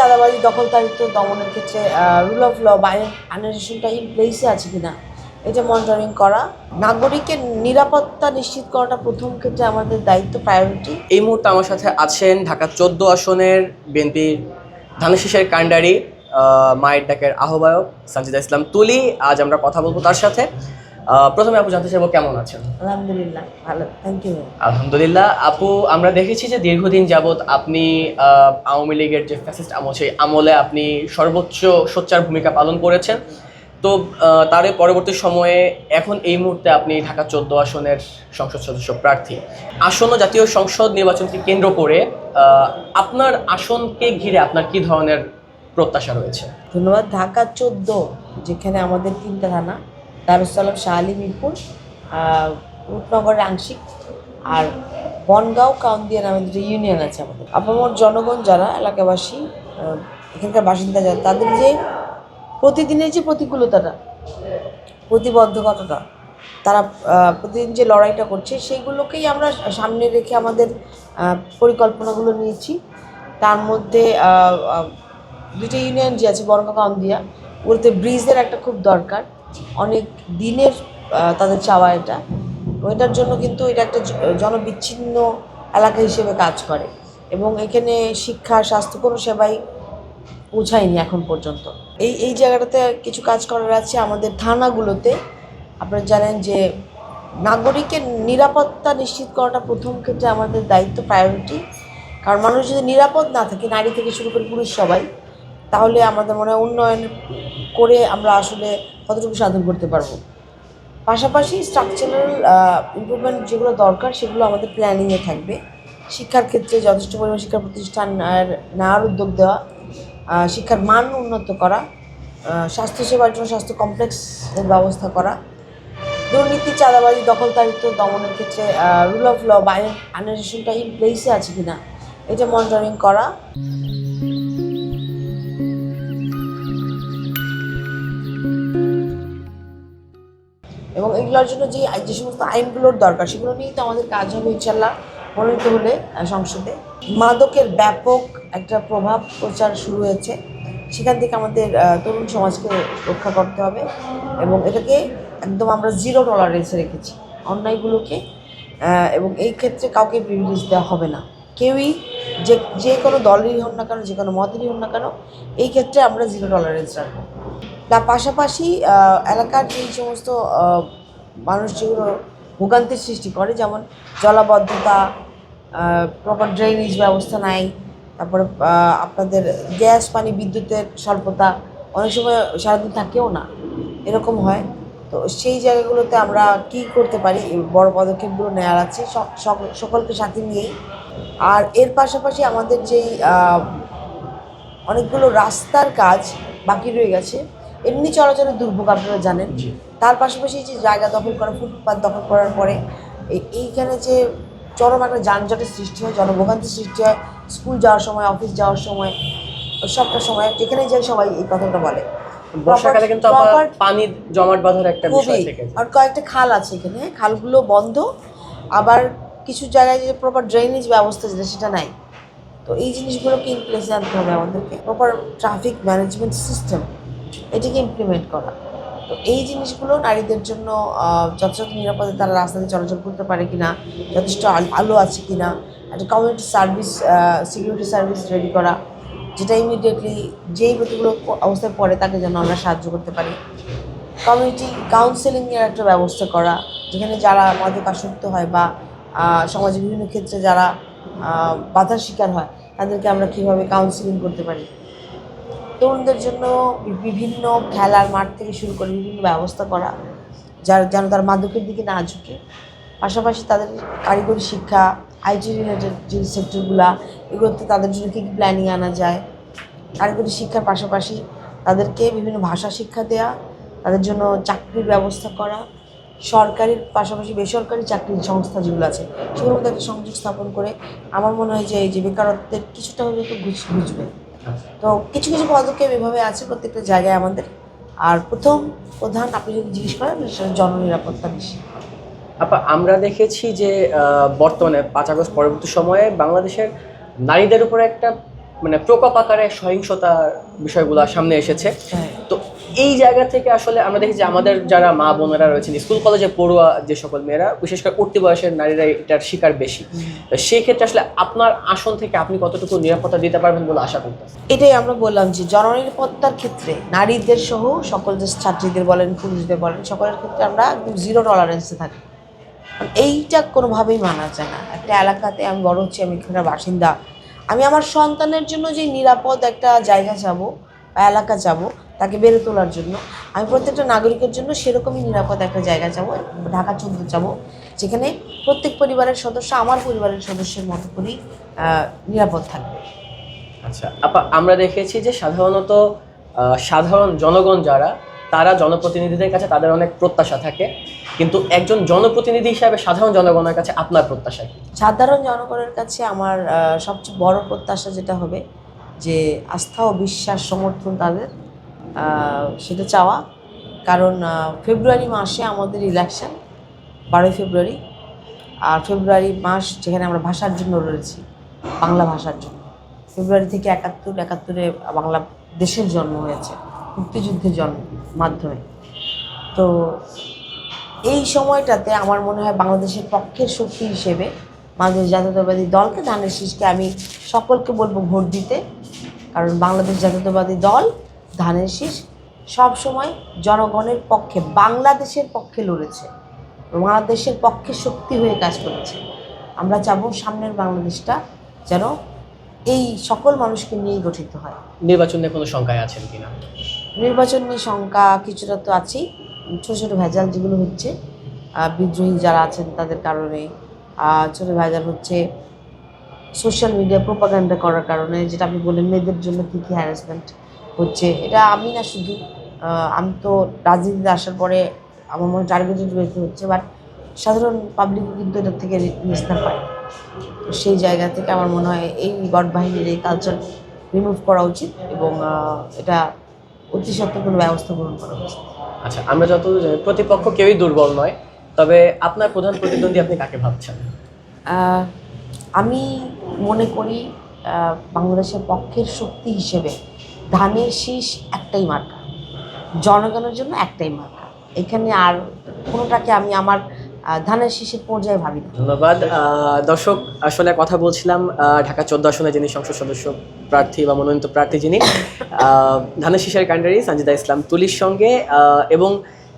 চাঁদাবাজি দখলদারিত্ব দমনের ক্ষেত্রে রুল অফ ল বা আইনের ইন প্লেসে আছে কিনা এটা মনিটরিং করা, নাগরিকের নিরাপত্তা নিশ্চিত করাটা প্রথম ক্ষেত্রে আমাদের দায়িত্ব, প্রায়োরিটি। এই মুহূর্তে আমার সাথে আছেন ঢাকা 14 আসনের বিএনপির ধানেশীষের কাণ্ডারি মায়ের ডাকের আহ্বায়ক সানজিদা ইসলাম তুলি। আজ আমরা কথা বলবো তার সাথে। প্রথমে আপু জানতে চাইবো কেমন আছেন? আলহামদুলিল্লাহ ভালো, থ্যাংক ইউ। আলহামদুলিল্লাহ আপু, আমরা দেখেছি যে দীর্ঘদিন যাবৎ আপনি আওয়ামী লীগের যে ফ্যাসিস্ট আমল সেই আমলে আপনি সর্বোচ্চ সোচ্চার ভূমিকা পালন করেছেন। তো তার পরবর্তী সময়ে এখন এই মুহূর্তে আপনি ঢাকা 14 আসনের সংসদ সদস্য প্রার্থী। আসন্ন জাতীয় সংসদ নির্বাচনকে কেন্দ্র করে আপনার আসনকে ঘিরে আপনার কি ধরনের প্রত্যাশা রয়েছে? ধন্যবাদ। ঢাকা 14 যেখানে আমাদের 3টা থানা, দারুসালাম, শাহ আলী, মিরপুর, রূপনগরের আংশিক, আর বনগাঁও কাউন্দিয়া নামে দুটো ইউনিয়ন আছে আমাদের। আপামর জনগণ যারা এলাকাবাসী, এখানকার বাসিন্দা যারা, তাদের যে প্রতিদিনের যে প্রতিকূলতাটা, প্রতিবন্ধকতাটা, তারা প্রতিদিন যে লড়াইটা করছে সেইগুলোকেই আমরা সামনে রেখে আমাদের পরিকল্পনাগুলো নিয়েছি। তার মধ্যে দুটো ইউনিয়ন যে আছে বনগাঁও কাউন্দিয়া, ওতে ব্রিজের একটা খুব দরকার, অনেক দিনের তাদের চাওয়া এটা। ওইটার জন্য কিন্তু এটা একটা জনবিচ্ছিন্ন এলাকা হিসেবে কাজ করে এবং এখানে শিক্ষা স্বাস্থ্য কোনো সেবাই পৌঁছায়নি এখন পর্যন্ত। এই জায়গাটাতে কিছু কাজ করার আছে। আমাদের থানাগুলোতে আপনারা জানেন যে নাগরিকের নিরাপত্তা নিশ্চিত করাটা প্রথম ক্ষেত্রে আমাদের দায়িত্ব, প্রায়োরিটি। কারণ মানুষ যদি নিরাপদ না থাকে, নারী থেকে শুরু করে পুরুষ সবাই, তাহলে আমাদের মনে হয় উন্নয়ন করে আমরা আসলে কতটুকু সাধন করতে পারবো। পাশাপাশি স্ট্রাকচারাল ইমপ্রুভমেন্ট যেগুলো দরকার সেগুলো আমাদের প্ল্যানিংয়ে থাকবে। শিক্ষার ক্ষেত্রে যথেষ্ট পরিমাণ শিক্ষা প্রতিষ্ঠান নেওয়ার উদ্যোগ দেওয়া, শিক্ষার মান উন্নত করা, স্বাস্থ্যসেবার জন্য স্বাস্থ্য কমপ্লেক্সের ব্যবস্থা করা, দুর্নীতি চাঁদাবাজি দখলদারিত্ব দমনের ক্ষেত্রে রুল অফ ল বা আইনের ইন প্লেসে আছে কিনা এটা মনিটরিং করা। এবং এগুলোর জন্য যে সমস্ত আইনগুলোর দরকার সেগুলো নিয়েই তো আমাদের কাজ হবে ইনশাল্লাহ মনোনীত হলে সংসদে। মাদকের ব্যাপক একটা প্রভাব প্রচার শুরু হয়েছে, সেখান থেকে আমাদের তরুণ সমাজকে রক্ষা করতে হবে এবং এটাকে একদম আমরা জিরো টলারেন্সে রেখেছি অন্যায়গুলোকে। এবং এই ক্ষেত্রে কাউকে প্রিভিলেজ দেওয়া হবে না, কেউই যে কোনো দলেরই হন না কেন, যে কোনো মতেরই হন না কেন, এই ক্ষেত্রে আমরা জিরো টলারেন্স রাখবো। তার পাশাপাশি এলাকার যে সমস্ত মানুষ যেগুলো ভোগান্তির সৃষ্টি করে, যেমন জলাবদ্ধতা, প্রপার ড্রেনেজ ব্যবস্থা নাই, তারপরে আপনাদের গ্যাস পানি বিদ্যুতের স্বল্পতা, অনেক সময় সারাদিন থাকেও না, এরকম হয়। তো সেই জায়গাগুলোতে আমরা কি করতে পারি, বড় পদক্ষেপগুলো নেওয়ার আছে সকলকে সাথে নিয়েই। আর এর পাশাপাশি আমাদের যেই অনেকগুলো রাস্তার কাজ বাকি রয়ে গেছে, এমনি চলাচলের দুর্ভোগ আপনারা জানেন, তার পাশাপাশি যে জায়গা দখল করা, ফুটপাত দখল করার পরে এইখানে যে চরম একটা যানজটের সৃষ্টি হয়, জনভোগান্তির সৃষ্টি হয়, স্কুল যাওয়ার সময়, অফিস যাওয়ার সময়, সবটা সময় যেখানে যাই সবাই এই কথাটা বলে। বর্ষাকালে কিন্তু পানি জমাট বাঁধার একটা বিষয় থেকে যায়। আর কয়েকটা খাল আছে এখানে, খালগুলো বন্ধ, আবার কিছু জায়গায় যে প্রপার ড্রেনেজ ব্যবস্থা যেটা সেটা নাই। তো এই জিনিসগুলোকে ইমপ্লেসে আনতে হবে আমাদেরকে, প্রপার ট্রাফিক ম্যানেজমেন্ট সিস্টেম এটাকে ইমপ্লিমেন্ট করা। তো এই জিনিসগুলো নারীদের জন্য যথাযথ নিরাপদে তারা রাস্তা দিয়ে চলাচল করতে পারে কিনা, যথেষ্ট আলো আছে কিনা, একটা community service, security service ready করা, যেটা ইমিডিয়েটলি যেই প্রতিকূল অবস্থায় পড়ে তাকে যেন আমরা সাহায্য করতে পারি। কমিউনিটি কাউন্সেলিংয়ের একটা ব্যবস্থা করা, যেখানে যারা মাদক আসক্ত হয় বা সমাজের বিভিন্ন ক্ষেত্রে যারা বাধার শিকার হয় তাদেরকে আমরা কীভাবে কাউন্সেলিং করতে পারি। তরুণদের জন্য বিভিন্ন খেলার মাঠ থেকে শুরু করে বিভিন্ন ব্যবস্থা করা, যেন তার মাদকের দিকে না ঝুঁকে। পাশাপাশি তাদের কারিগরি শিক্ষা, আইটি রিলেটেড যে সেক্টরগুলো, এগুলোতে তাদের জন্য কী কী প্ল্যানিং আনা যায়। কারিগরি শিক্ষার পাশাপাশি তাদেরকে বিভিন্ন ভাষা শিক্ষা দেওয়া, তাদের জন্য চাকরির ব্যবস্থা করা, সরকারির পাশাপাশি বেসরকারি চাকরির সংস্থা যেগুলো আছে সেগুলোর মধ্যে একটা সংযোগ স্থাপন করে আমার মনে হয় যে এই যে বেকারত্বের কিছুটা হলেও তো বুঝবে। তো কিছু কিছু পদক্ষেপ এভাবে আছে প্রত্যেকটা জায়গায় আমাদের। আর প্রধান আপনি যদি জিজ্ঞেস করেন সেটা জননিরাপত্তা বেশি। আমরা দেখেছি যে বর্তমানে 5 আগস্ট পরবর্তী সময়ে বাংলাদেশের নারীদের উপরে একটা মানে প্রকোপ আকারে সহিংসতার বিষয়গুলো সামনে এসেছে। হ্যাঁ। তো এই জায়গা থেকে আসলে আমরা দেখি যে আমাদের যারা মা বোনেরা রয়েছেন, স্কুল কলেজে পড়ুয়া যে সকল মেয়েরা, বিশেষ করে উঠতি বয়সের নারীরা এটার শিকার বেশি। তো সেই ক্ষেত্রে আসলে আপনার আসন থেকে আপনি কতটুকু নিরাপত্তা দিতে পারবেন বলে আশা করতেছেন? এটাই আমরা বললাম যে জননিরাপত্তার ক্ষেত্রে নারীদের সহ সকল যে ছাত্রীদের বলেন, পুরুষদের বলেন, সকলের ক্ষেত্রে আমরা একদম জিরো টলারেন্সে থাকি। কারণ এইটা কোনোভাবেই মানা যায় না। একটা এলাকাতে আমি বড় হচ্ছি, আমি এখানকার বাসিন্দা, আমি আমার সন্তানের জন্য যে নিরাপদ একটা জায়গা যাবো বা এলাকা যাবো তাকে বেড়ে তোলার জন্য, আমি প্রত্যেকটা নাগরিকের জন্য সেরকমই নিরাপদ একটা জায়গা যাবো, ঢাকা 14 যাবো, যেখানে প্রত্যেক পরিবারের সদস্য আমার পরিবারের সদস্যের মতো করেই নিরাপদ থাকবে। আচ্ছা আপা, আমরা দেখেছি যে সাধারণত সাধারণ জনগণ যারা, তারা জনপ্রতিনিধিদের কাছে তাদের অনেক প্রত্যাশা থাকে, কিন্তু একজন জনপ্রতিনিধি হিসাবে সাধারণ জনগণের কাছে আপনার প্রত্যাশা কি? সাধারণ জনগণের কাছে আমার সবচেয়ে বড় প্রত্যাশা যেটা হবে যে আস্থা ও বিশ্বাস সমর্থন তাদের, সেটা চাওয়া। কারণ ফেব্রুয়ারি মাসে আমাদের ইলেকশন, 12ই ফেব্রুয়ারি। আর ফেব্রুয়ারি মাস যেখানে আমরা ভাষার জন্য লড়েছি, বাংলা ভাষার জন্য। ফেব্রুয়ারি থেকে 71-71-এ বাংলা দেশের জন্ম হয়েছে মুক্তিযুদ্ধের মাধ্যমে। তো এই সময়টাতে আমার মনে হয় বাংলাদেশের পক্ষের শক্তি হিসেবে বাংলাদেশ জাতীয়তাবাদী দলকে, ধানের শীষকে আমি সকলকে বলবো ভোট দিতে। কারণ বাংলাদেশ জাতীয়তাবাদী দল, ধানের শীষ সবসময় জনগণের পক্ষে, বাংলাদেশের পক্ষে লড়েছে, বাংলাদেশের পক্ষে শক্তি হয়ে কাজ করেছে। আমরা চাবো সামনের বাংলাদেশটা যেন এই সকল মানুষকে নিয়েই গঠিত হয়। নির্বাচনে কোনো শঙ্কায় আছেন কিনা? নির্বাচন নিয়ে শঙ্কা কিছুটা তো আছেই, ছোটো ছোটো ভেজাল যেগুলো হচ্ছে বিদ্রোহী যারা আছেন তাদের কারণে, ছোটো ভেজাল হচ্ছে সোশ্যাল মিডিয়া প্রোপাগান্ডা করার কারণে, যেটা আপনি বললেন মেয়েদের জন্য কী কী হ্যারাসমেন্ট হচ্ছে। এটা আমি না শুধু, আমি তো রাজনীতিতে আসার পরে আমার মনে টার্গেটেড বেশি হচ্ছে, বাট সাধারণ পাবলিকও কিন্তু এটার থেকে নিস্তার পায়। তো সেই জায়গা থেকে আমার মনে হয় এই গড বাহিনীর এই কালচার রিমুভ করা উচিত এবং এটা অতি সত্ত্বর কোনো ব্যবস্থা গ্রহণ করা উচিত। আচ্ছা, আমরা যতদূর জানি প্রতিপক্ষ কেউই দুর্বল নয়, তবে আপনার প্রধান প্রতিদ্বন্দ্বী আপনি কাকে ভাবছেন? আমি মনে করি বাংলাদেশের পক্ষের শক্তি হিসেবে ধানের শীষ একটাই মার্কা, জনগণের জন্য একটাই মার্কা। এখানে আর কোনোটাকে আমি আমার ধানের শীষের পর্যায়ে ভাবি না। ধন্যবাদ। দর্শক, আসলে কথা বলছিলাম ঢাকা 14 আসনে যিনি সংসদ সদস্য প্রার্থী বা মনোনীত প্রার্থী, যিনি ধানের শীষের ক্যান্ডিডেট সানজিদা ইসলাম তুলির সঙ্গে, এবং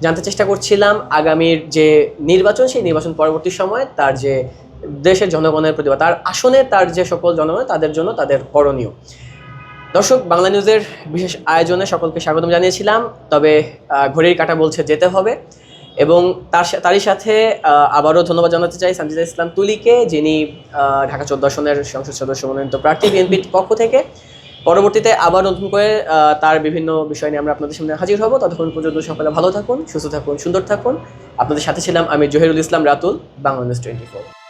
জানতে চেষ্টা করছিলাম আগামীর যে নির্বাচন, সেই নির্বাচন পরবর্তী সময়ে তার যে দেশের জনগণের প্রতি বা তার আসনে তার যে সকল জনগণ তাদের জন্য তাদের করণীয়। দর্শক, বাংলা নিউজের বিশেষ আয়োজনে সকলকে স্বাগতম জানিয়েছিলাম, তবে ঘড়ির কাঁটা বলছে যেতে হবে, এবং তারই সাথে আবারও ধন্যবাদ জানাতে চাই সানজিদা ইসলাম তুলিকে, যিনি ঢাকা 14 আসনের সংসদ সদস্য মনোনীত প্রার্থী বিএনপির পক্ষ থেকে। পরবর্তীতে আবার নতুন করে তার বিভিন্ন বিষয় নিয়ে আমরা আপনাদের সামনে হাজির হব। ততক্ষণ পর্যন্ত সকলে ভালো থাকুন, সুস্থ থাকুন, সুন্দর থাকুন। আপনাদের সাথে ছিলাম আমি জহিরুল ইসলাম রাতুল, বাংলা নিউজ 24।